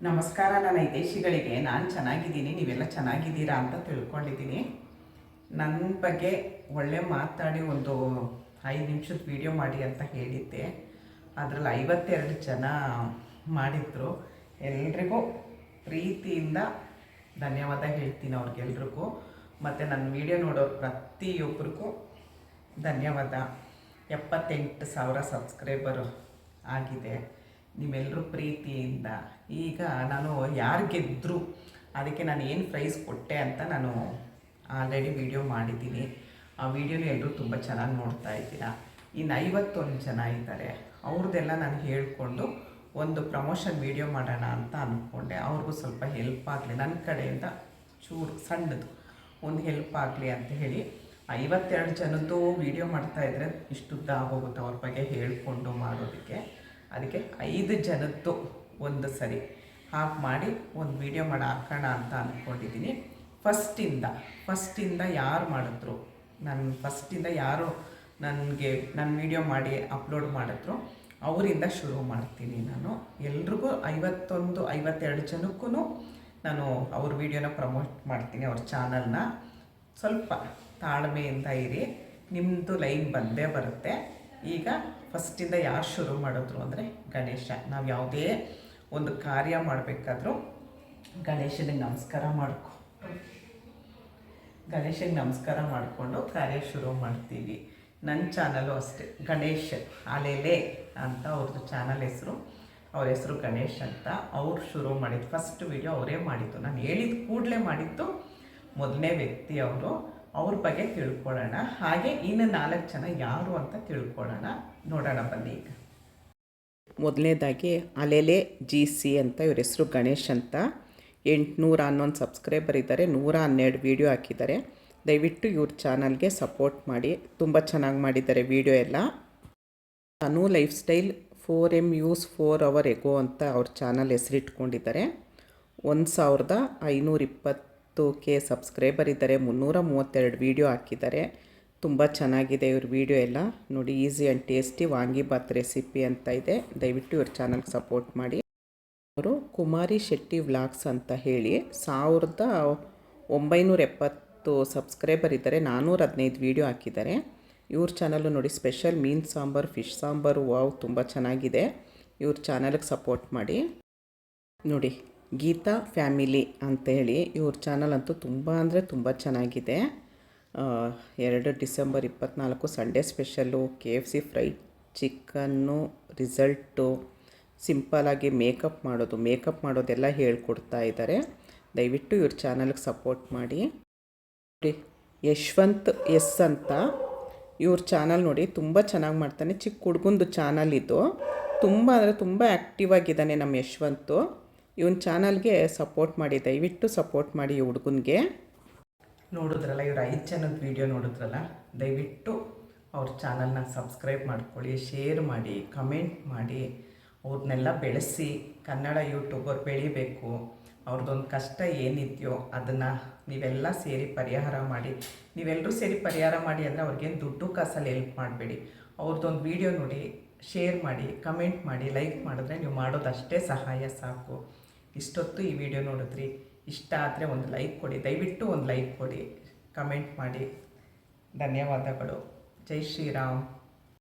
ನಮಸ್ಕಾರ. ನನ್ನ ಹಿತೈಷಿಗಳಿಗೆ ನಾನು ಚೆನ್ನಾಗಿದ್ದೀನಿ, ನೀವೆಲ್ಲ ಚೆನ್ನಾಗಿದ್ದೀರಾ ಅಂತ ತಿಳ್ಕೊಂಡಿದ್ದೀನಿ. ನನ್ನ ಬಗ್ಗೆ ಒಳ್ಳೆ ಮಾತಾಡಿ ಒಂದು 5 ನಿಮಿಷದ ವಿಡಿಯೋ ಮಾಡಿ ಅಂತ ಹೇಳಿದ್ದೆ. ಅದರಲ್ಲಿ 52 ಜನ ಮಾಡಿದ್ರು. ಎಲ್ರಿಗೂ ಪ್ರೀತಿಯಿಂದ ಧನ್ಯವಾದ ಹೇಳ್ತೀನಿ ಅವ್ರಿಗೆಲ್ರಿಗೂ. ಮತ್ತು ನನ್ನ ವಿಡಿಯೋ ನೋಡೋರು ಪ್ರತಿಯೊಬ್ಬರಿಗೂ ಧನ್ಯವಾದ. 78,000 ಸಬ್ಸ್ಕ್ರೈಬರು ಆಗಿದೆ ನಿಮ್ಮೆಲ್ಲರೂ ಪ್ರೀತಿಯಿಂದ. ಈಗ ನಾನು ಯಾರು ಗೆದ್ದರು ಅದಕ್ಕೆ ನಾನು ಏನು ಪ್ರೈಸ್ ಕೊಟ್ಟೆ ಅಂತ ನಾನು ಆಲ್ರೆಡಿ ವಿಡಿಯೋ ಮಾಡಿದ್ದೀನಿ. ಆ ವಿಡಿಯೋನ ಎಲ್ಲರೂ ತುಂಬ ಚೆನ್ನಾಗಿ ನೋಡ್ತಾ ಇದ್ದೀರಾ. ಇನ್ನು 51 ಜನ ಇದ್ದಾರೆ. ಅವ್ರದ್ದೆಲ್ಲ ನಾನು ಹೇಳಿಕೊಂಡು ಒಂದು ಪ್ರಮೋಷನ್ ವಿಡಿಯೋ ಮಾಡೋಣ ಅಂತ ಅಂದ್ಕೊಂಡೆ. ಅವ್ರಿಗೂ ಸ್ವಲ್ಪ ಹೆಲ್ಪ್ ಆಗಲಿ, ನನ್ನ ಕಡೆಯಿಂದ ಚೂರು ಸಣ್ಣದು ಒಂದು ಹೆಲ್ಪ್ ಆಗಲಿ ಅಂತ ಹೇಳಿ 52 ಜನದ್ದು ವಿಡಿಯೋ ಮಾಡ್ತಾಯಿದ್ರೆ ಇಷ್ಟುದ್ದ ಆಗೋಗುತ್ತೆ ಅವ್ರ ಬಗ್ಗೆ ಹೇಳಿಕೊಂಡು ಮಾಡೋದಕ್ಕೆ. ಅದಕ್ಕೆ 5 ಜನದ್ದು ಒಂದು ಸರಿ ಹಾಕಿ ಮಾಡಿ ಒಂದು ವಿಡಿಯೋ ಮಾಡಿ ಹಾಕೋಣ ಅಂತ ಅಂದ್ಕೊಂಡಿದ್ದೀನಿ. ಫಸ್ಟಿಂದ ಯಾರು ಮಾಡಿದ್ರು, ಫಸ್ಟಿಂದ ಯಾರು ನನಗೆ ನನ್ನ ವಿಡಿಯೋ ಮಾಡಿ ಅಪ್ಲೋಡ್ ಮಾಡಿದ್ರು ಅವರಿಂದ ಶುರು ಮಾಡ್ತೀನಿ. ನಾನು ಎಲ್ರಿಗೂ 52 ಜನಕ್ಕೂ ನಾನು ಅವ್ರ ವಿಡಿಯೋನ ಪ್ರಮೋಟ್ ಮಾಡ್ತೀನಿ, ಅವ್ರ ಚಾನಲ್ನ. ಸ್ವಲ್ಪ ತಾಳ್ಮೆಯಿಂದ ಇರಿ, ನಿಮ್ಮದು ಲೈನ್ ಬಂದೇ ಬರುತ್ತೆ. ಈಗ ಫಸ್ಟಿಂದ ಯಾರು ಶುರು ಮಾಡಿದ್ರು ಅಂದರೆ ಗಣೇಶ. ನಾವು ಯಾವುದೇ ಒಂದು ಕಾರ್ಯ ಮಾಡಬೇಕಾದ್ರೂ ಗಣೇಶನಿಗೆ ನಮಸ್ಕಾರ ಮಾಡಿಕೊಂಡು ಕಾರ್ಯ ಶುರು ಮಾಡ್ತೀವಿ. ನನ್ನ ಚಾನಲು ಅಷ್ಟೇ, ಗಣೇಶ್ ಅಲೆಲೆ ಅಂತ ಅವ್ರದ್ದು ಚಾನಲ್ ಹೆಸರು. ಅವ್ರ ಹೆಸರು ಗಣೇಶ್ ಅಂತ. ಅವ್ರು ಶುರು ಮಾಡಿದ್ದು ಫಸ್ಟ್ ವಿಡಿಯೋ ಅವರೇ ಮಾಡಿದ್ದು. ನಾನು ಹೇಳಿದ ಕೂಡಲೇ ಮಾಡಿದ್ದು ಮೊದಲನೇ ವ್ಯಕ್ತಿ ಅವರು. ಅವ್ರ ಬಗ್ಗೆ ತಿಳ್ಕೊಳ್ಳೋಣ. ಹಾಗೆ ಇನ್ನು 4 ಜನ ಯಾರು ಅಂತ ತಿಳ್ಕೊಳ್ಳೋಣ, ನೋಡೋಣ ಬನ್ನಿ. ಈಗ ಮೊದಲನೇದಾಗಿ ಅಲೆಲೆ GC ಅಂತ, ಇವ್ರ ಹೆಸರು ಗಣೇಶ್ ಅಂತ. 811 ಸಬ್ಸ್ಕ್ರೈಬರ್ ಇದ್ದಾರೆ, 112 ವೀಡಿಯೋ ಹಾಕಿದ್ದಾರೆ. ದಯವಿಟ್ಟು ಇವ್ರ ಚಾನಲ್ಗೆ ಸಪೋರ್ಟ್ ಮಾಡಿ, ತುಂಬ ಚೆನ್ನಾಗಿ ಮಾಡಿದ್ದಾರೆ ವೀಡಿಯೋ ಎಲ್ಲ. Anu lifestyle 4M use 4 our ego ಅಂತ ಅವ್ರ ಚಾನಲ್ ಹೆಸರಿಟ್ಕೊಂಡಿದ್ದಾರೆ. 1520K ಸಬ್ಸ್ಕ್ರೈಬರ್ ಇದ್ದಾರೆ, 332 ವೀಡಿಯೋ ಹಾಕಿದ್ದಾರೆ. ತುಂಬ ಚೆನ್ನಾಗಿದೆ ಇವ್ರ ವೀಡಿಯೋ ಎಲ್ಲ ನೋಡಿ. Easy and tasty vangibath recipe ಅಂತ ಇದೆ. ದಯವಿಟ್ಟು ಇವ್ರ ಚಾನಲ್ಗೆ ಸಪೋರ್ಟ್ ಮಾಡಿ. ಅವರು ಕುಮಾರಿ ಶೆಟ್ಟಿ ವ್ಲಾಗ್ಸ್ ಅಂತ ಹೇಳಿ 1970 ಸಬ್ಸ್ಕ್ರೈಬರ್ ಇದ್ದಾರೆ, 415 ವೀಡಿಯೋ ಹಾಕಿದ್ದಾರೆ. ಇವ್ರ ಚಾನಲ್ಲು ನೋಡಿ, ಸ್ಪೆಷಲ್ ಮೀನು ಸಾಂಬಾರು, ಫಿಶ್ ಸಾಂಬಾರು, ವಾವ್ ತುಂಬ ಚೆನ್ನಾಗಿದೆ. ಇವ್ರ ಚಾನಲ್ಗೆ ಸಪೋರ್ಟ್ ಮಾಡಿ. ನೋಡಿ ಗೀತಾ ಫ್ಯಾಮಿಲಿ ಅಂತ ಹೇಳಿ ಇವ್ರ ಚಾನಲ್ ಅಂತೂ ತುಂಬ ಅಂದರೆ ತುಂಬ ಚೆನ್ನಾಗಿದೆ. 2 December 24 Sunday special, KFC fried chicken result, ಸಿಂಪಲಾಗಿ ಮೇಕಪ್ ಮಾಡೋದೆಲ್ಲ ಹೇಳ್ಕೊಡ್ತಾ ಇದ್ದಾರೆ. ದಯವಿಟ್ಟು ಇವ್ರ ಚಾನಲ್ಗೆ ಸಪೋರ್ಟ್ ಮಾಡಿ. ಯಶ್ವಂತ್ ಎಸ್ ಅಂತ ಇವ್ರ ಚಾನಲ್ ನೋಡಿ, ತುಂಬ ಚೆನ್ನಾಗಿ ಮಾಡ್ತಾನೆ. ಚಿಕ್ಕ ಹುಡುಗಂದು ಚಾನಲ್ ಇದು. ತುಂಬ ಅಂದರೆ ತುಂಬ ಆ್ಯಕ್ಟಿವ್ ಆಗಿದ್ದಾನೆ ನಮ್ಮ ಯಶ್ವಂತು. ಇವನ ಚಾನಲ್ಗೆ ಸಪೋರ್ಟ್ ಮಾಡಿ, ದಯವಿಟ್ಟು ಸಪೋರ್ಟ್ ಮಾಡಿ ಈ ಹುಡುಗನಿಗೆ. ನೋಡಿದ್ರಲ್ಲ, ಇವ್ರು 5 ಜನದ ವೀಡಿಯೋ ನೋಡಿದ್ರಲ್ಲ, ದಯವಿಟ್ಟು ಅವ್ರ ಚಾನಲ್ನ ಸಬ್ಸ್ಕ್ರೈಬ್ ಮಾಡ್ಕೊಳ್ಳಿ, ಶೇರ್ ಮಾಡಿ, ಕಮೆಂಟ್ ಮಾಡಿ. ಅವ್ರನ್ನೆಲ್ಲ ಬೆಳೆಸಿ, ಕನ್ನಡ ಯೂಟ್ಯೂಬರ್ ಬೆಳಿಬೇಕು. ಅವ್ರದ್ದೊಂದು ಕಷ್ಟ ಏನಿದೆಯೋ ಅದನ್ನು ನೀವೆಲ್ಲ ಸೇರಿ ಪರಿಹಾರ ಮಾಡಿ. ನೀವೆಲ್ಲರೂ ಸೇರಿ ಪರಿಹಾರ ಮಾಡಿ ಅಂದರೆ ಅವ್ರಿಗೇನು ದುಡ್ಡು ಕಾಸಲ್ಲಿ ಹೆಲ್ಪ್ ಮಾಡಬೇಡಿ. ಅವ್ರದ್ದೊಂದು ವೀಡಿಯೋ ನೋಡಿ, ಶೇರ್ ಮಾಡಿ, ಕಮೆಂಟ್ ಮಾಡಿ, ಲೈಕ್ ಮಾಡಿದ್ರೆ ನೀವು ಮಾಡೋದಷ್ಟೇ ಸಹಾಯ ಸಾಕು. ಇಷ್ಟೊತ್ತು ಈ ವಿಡಿಯೋ ನೋಡಿದ್ರಿ, ಇಷ್ಟ ಆದರೆ ಒಂದು ಲೈಕ್ ಕೊಡಿ, ದಯವಿಟ್ಟು ಒಂದು ಲೈಕ್ ಕೊಡಿ, ಕಮೆಂಟ್ ಮಾಡಿ. ಧನ್ಯವಾದಗಳು. ಜೈ ಶ್ರೀರಾಮ್.